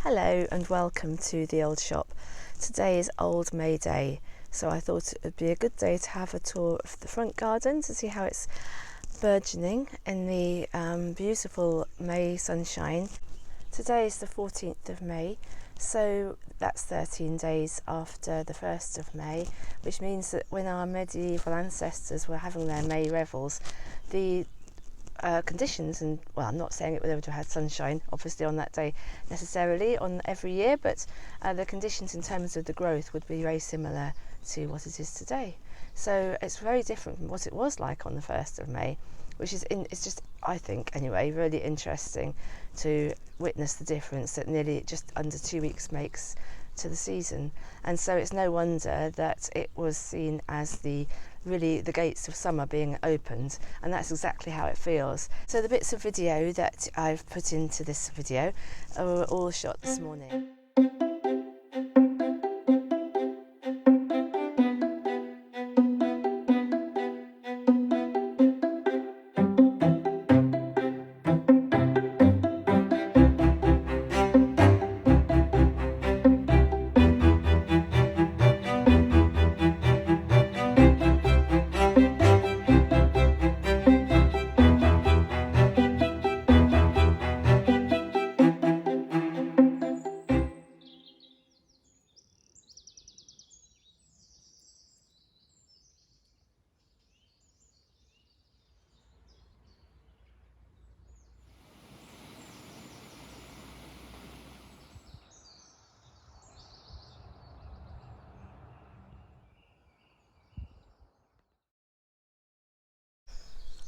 Hello and welcome to the old shop. Today is Old May Day, so I thought it would be a good day to have a tour of the front garden to see how it's burgeoning in the beautiful May sunshine. Today is the 14th of May, so that's 13 days after the 1st of May, which means that when our medieval ancestors were having their May revels, the conditions, and well, I'm not saying it would have had sunshine obviously on that day necessarily on every year, but the conditions in terms of the growth would be very similar to what it is today. So it's very different from what it was like on the 1st of May, which is it's just, I think anyway, really interesting to witness the difference that nearly just under 2 weeks makes to the season. And so it's no wonder that it was seen as the gates of summer being opened, and that's exactly how it feels. So the bits of video that I've put into this video are all shot this morning.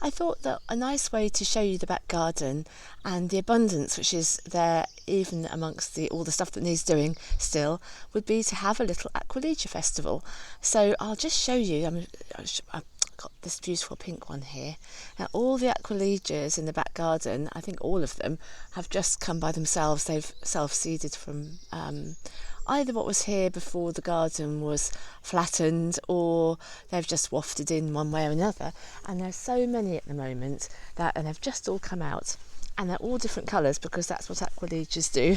I thought that a nice way to show you the back garden and the abundance which is there even amongst all the stuff that needs doing still would be to have a little Aquilegia Festival. So I'll just show you, I've got this beautiful pink one here. Now all the Aquilegias in the back garden, I think all of them, have just come by themselves. They've self-seeded from either what was here before the garden was flattened, or they've just wafted in one way or another. And there's so many at the moment and they've just all come out, and they're all different colours because that's what Aquilegias do,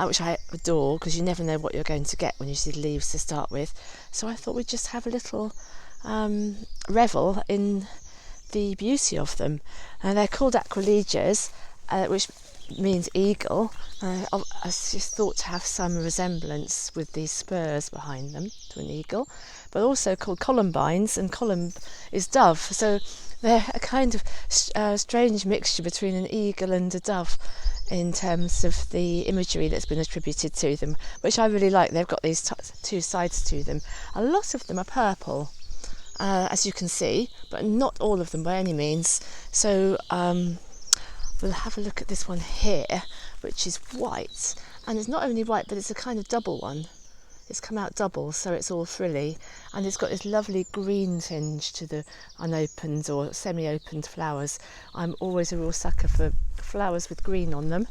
which I adore because you never know what you're going to get when you see the leaves to start with. So I thought we'd just have a little revel in the beauty of them. They're called Aquilegias, which means eagle. I just thought to have some resemblance with these spurs behind them to an eagle, but also called columbines, and columb is dove, so they're a kind of strange mixture between an eagle and a dove in terms of the imagery that's been attributed to them, which I really like. They've got these two sides to them. A lot of them are purple, as you can see, but not all of them by any means. So we'll have a look at this one here, which is white, and it's not only white, but it's a kind of double one. It's come out double, so it's all frilly, and it's got this lovely green tinge to the unopened or semi-opened flowers. I'm always a real sucker for flowers with green on them.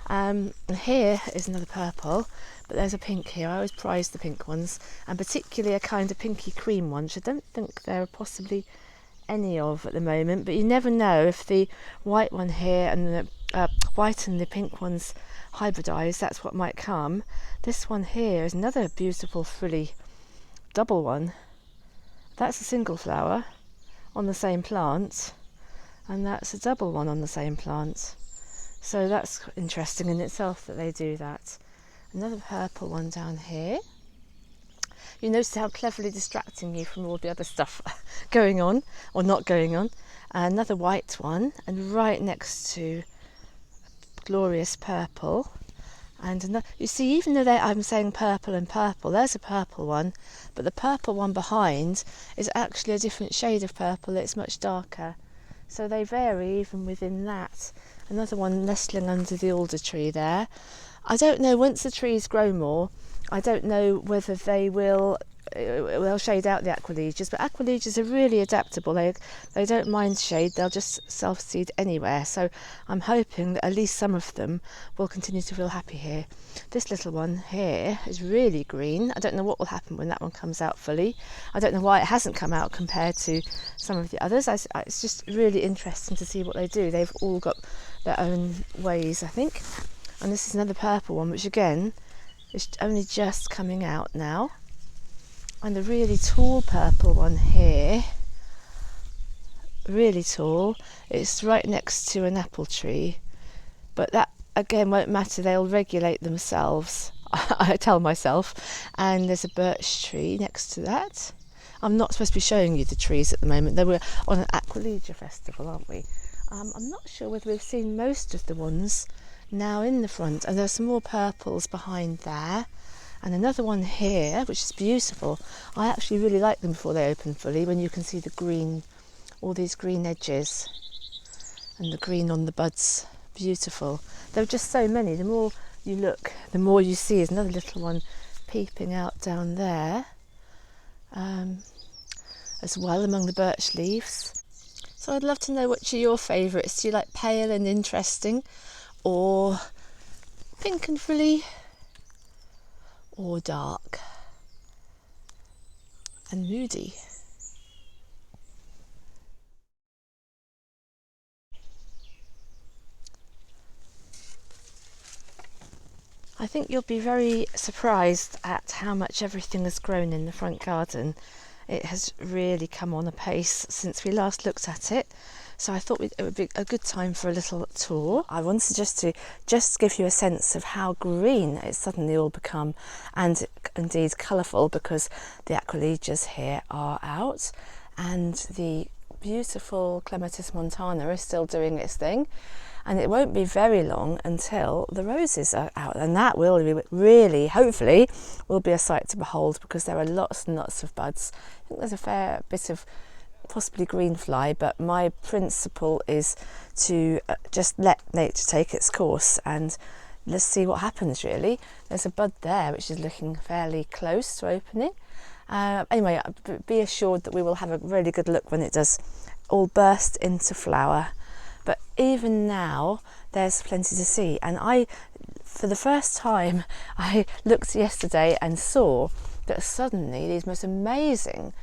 And here is another purple, but there's a pink here. I always prize the pink ones, and particularly a kind of pinky cream one, which I don't think there are possibly any of at the moment, but you never know if the white one here and the white and the pink ones hybridize. That's what might come. This one here is another beautiful frilly double one. That's a single flower on the same plant, and that's a double one on the same plant. So that's interesting in itself that they do that. Another purple one down here. You notice how cleverly distracting you from all the other stuff going on or not going on. Another white one, and right next to glorious purple. And another, you see, even though I'm saying purple and purple, there's a purple one, but the purple one behind is actually a different shade of purple. It's much darker. So they vary even within that. Another one nestling under the alder tree there. I don't know, once the trees grow more, I don't know whether they'll shade out the Aquilegias, but Aquilegias are really adaptable. They don't mind shade, they'll just self-seed anywhere. So I'm hoping that at least some of them will continue to feel happy here. This little one here is really green. I don't know what will happen when that one comes out fully. I don't know why it hasn't come out compared to some of the others. It's just really interesting to see what they do. They've all got their own ways, I think. And this is another purple one, which again is only just coming out now. And a really tall purple one here, really tall. It's right next to an apple tree, but that again won't matter, they'll regulate themselves. I tell myself. And there's a birch tree next to that. I'm not supposed to be showing you the trees at the moment. They were on an Aquilegia Festival, aren't we? I'm not sure whether we've seen most of the ones now in the front. And there's some more purples behind there. And another one here, which is beautiful. I actually really like them before they open fully, when you can see the green, all these green edges and the green on the buds. Beautiful. There are just so many. The more you look, the more you see. There's another little one peeping out down there, as well, among the birch leaves. So I'd love to know which are your favourites. Do you like pale and interesting, or pink and frilly, or dark and moody? I think you'll be very surprised at how much everything has grown in the front garden. It has really come on apace since we last looked at it. So I thought it would be a good time for a little tour. I wanted just give you a sense of how green it's suddenly all become, and indeed colourful, because the Aquilegias here are out and the beautiful Clematis montana is still doing its thing. And it won't be very long until the roses are out, and that will really, hopefully, will be a sight to behold, because there are lots and lots of buds. I think there's a fair bit of possibly green fly, but my principle is to just let nature take its course, and let's see what happens, really. There's a bud there which is looking fairly close to opening. Anyway, be assured that we will have a really good look when it does all burst into flower. But even now, there's plenty to see. And for the first time, I looked yesterday and saw that suddenly these most amazing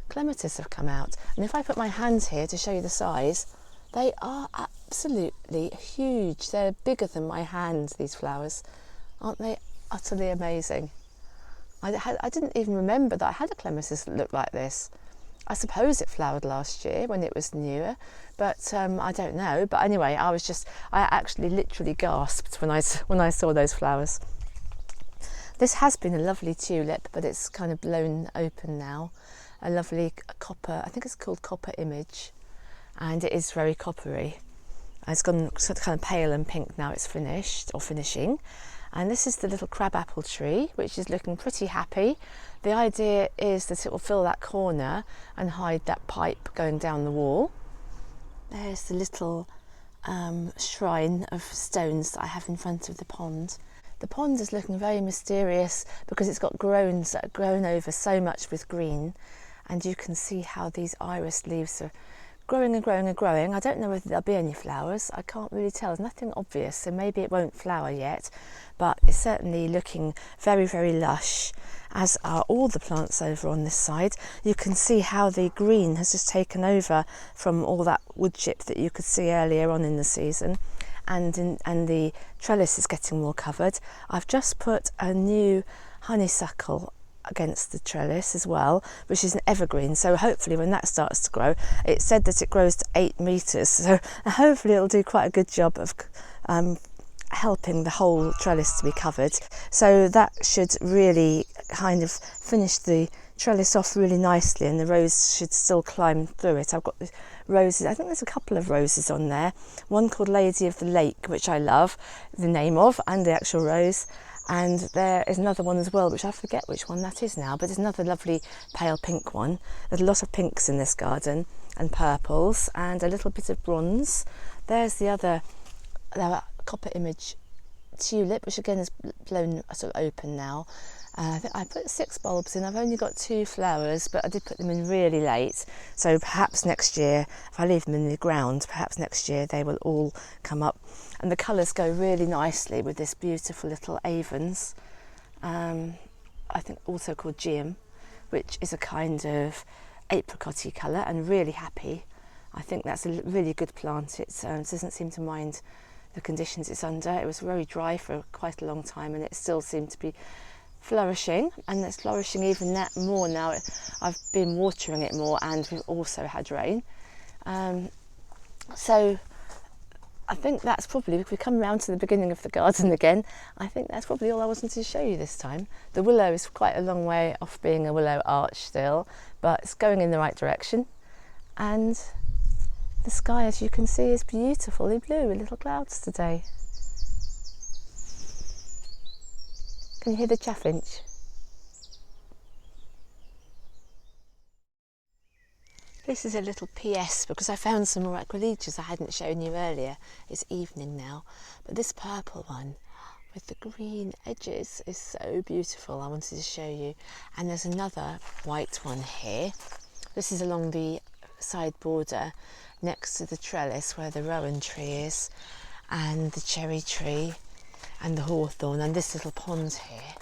clematis have come out. And if I put my hand here to show you the size, they are absolutely huge. They're bigger than my hand, these flowers. Aren't they utterly amazing? I didn't even remember that I had a clematis that looked like this. I suppose it flowered last year when it was newer, but I don't know. But anyway, I actually literally gasped when I saw those flowers. This has been a lovely tulip, but it's kind of blown open now. A lovely copper, I think it's called Copper Image, and it is very coppery. It's gone sort of kind of pale and pink now. It's finished, or finishing. And this is the little crabapple tree, which is looking pretty happy. The idea is that it will fill that corner and hide that pipe going down the wall. There's the little shrine of stones that I have in front of the pond. The pond is looking very mysterious because it's got groans that are grown over so much with green, and you can see how these iris leaves are growing and growing and growing. I don't know whether there'll be any flowers. I can't really tell. There's nothing obvious, so maybe it won't flower yet, but it's certainly looking very, very lush, as are all the plants over on this side. You can see how the green has just taken over from all that wood chip that you could see earlier on in the season, and the trellis is getting more covered. I've just put a new honeysuckle against the trellis as well, which is an evergreen, so hopefully when that starts to grow, it said that it grows to 8 metres, so hopefully it'll do quite a good job of helping the whole trellis to be covered. So that should really kind of finish the trellis off really nicely, and the rose should still climb through it. I've got the roses, I think there's a couple of roses on there, one called Lady of the Lake, which I love the name of and the actual rose. And there is another one as well, which I forget which one that is now, but there's another lovely pale pink one. There's a lot of pinks in this garden, and purples, and a little bit of bronze. There's the other Copper Image tulip, which again is blown sort of open now. I think I put 6 bulbs in. I've only got 2 flowers, but I did put them in really late. So perhaps next year, if I leave them in the ground, perhaps next year they will all come up. And the colours go really nicely with this beautiful little avens. I think also called Geum, which is a kind of apricot-y colour and really happy. I think that's a really good plant. It doesn't seem to mind the conditions it's under. It was very dry for quite a long time and it still seemed to be flourishing, and it's flourishing even more now. I've been watering it more and we've also had rain. So I think that's probably, if we come round to the beginning of the garden again, I think that's probably all I wanted to show you this time. The willow is quite a long way off being a willow arch still, but it's going in the right direction. And the sky, as you can see, is beautifully blue with little clouds today. Can you hear the chaffinch? This is a little PS because I found some more Aquilegias I hadn't shown you earlier. It's evening now, but this purple one with the green edges is so beautiful. I wanted to show you. And there's another white one here. This is along the side border next to the trellis where the rowan tree is, and the cherry tree and the hawthorn, and this little pond here.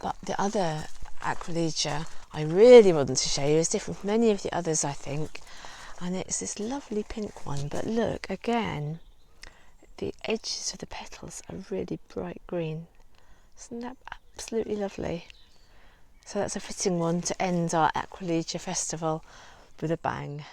But the other Aquilegia I really wanted to show you is different from any of the others, I think, and it's this lovely pink one. But look, again, the edges of the petals are really bright green. Isn't that absolutely lovely? So that's a fitting one to end our Aquilegia Festival with a bang.